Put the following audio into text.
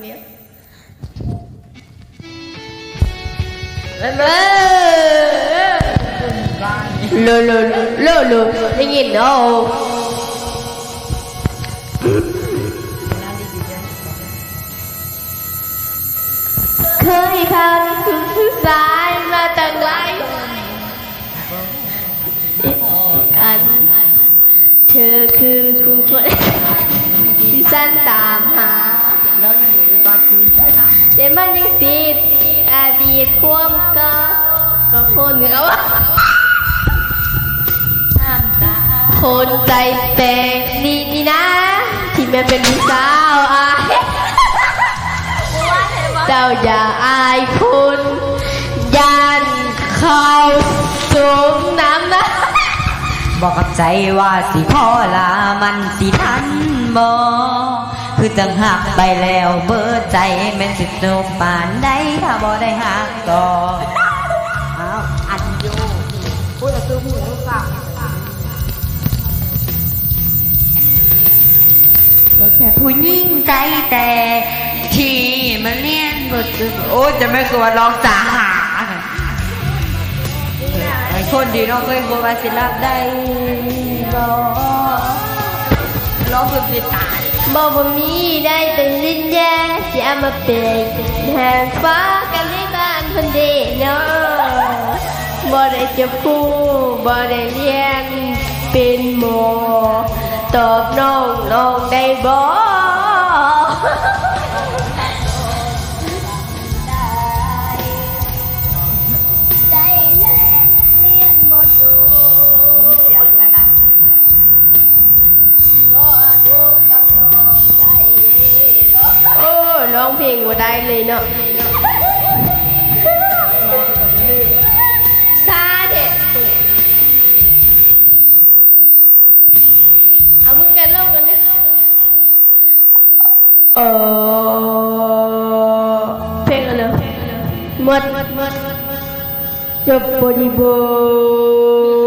เนี้ยโลได้ยินเนาะเคยคันสายมาตั้งไว้กันเธอคือคู่คนที่ฉันตามหาแต่มันยังติดอดีตความก็คนเขาคนใจแตกนี่นะที่แม่เป็นสาวอายเจ้าอย่าอายคุณยันเข้าสูงน้ำนะบอกกับใจว่าสิพ่อลามันสิทันบ่คือจังหักไปแล้วเบิดใจแม่นสิจบปานใดถ้าบ่ได้หักต่ออันโยพูดจะซื้อหูฟังเราแค่ผู้หญิงใจแต่ที่มาเลี้ยงบ่ตึกโอ้จะไม่กลัวร้องสาหาคนดีน้องเคยบอกว่าสิรับได้บ่ร้องคือสิตายบ่มีได้เป็นลิ้นแย่ที่เอามาเป็นแทนฟ้ากันในบ้านคนเดีเนาะบ่ได้จะพูดบ่ได้เรียนเป็นหมอตอบน้องได้บ่โอ้ร้องเพลงว่าได้เลยเนาะซาเด็ดเอามึงกันเริ่มกันเลยเพลงอะไรหมดจบบริบูรณ์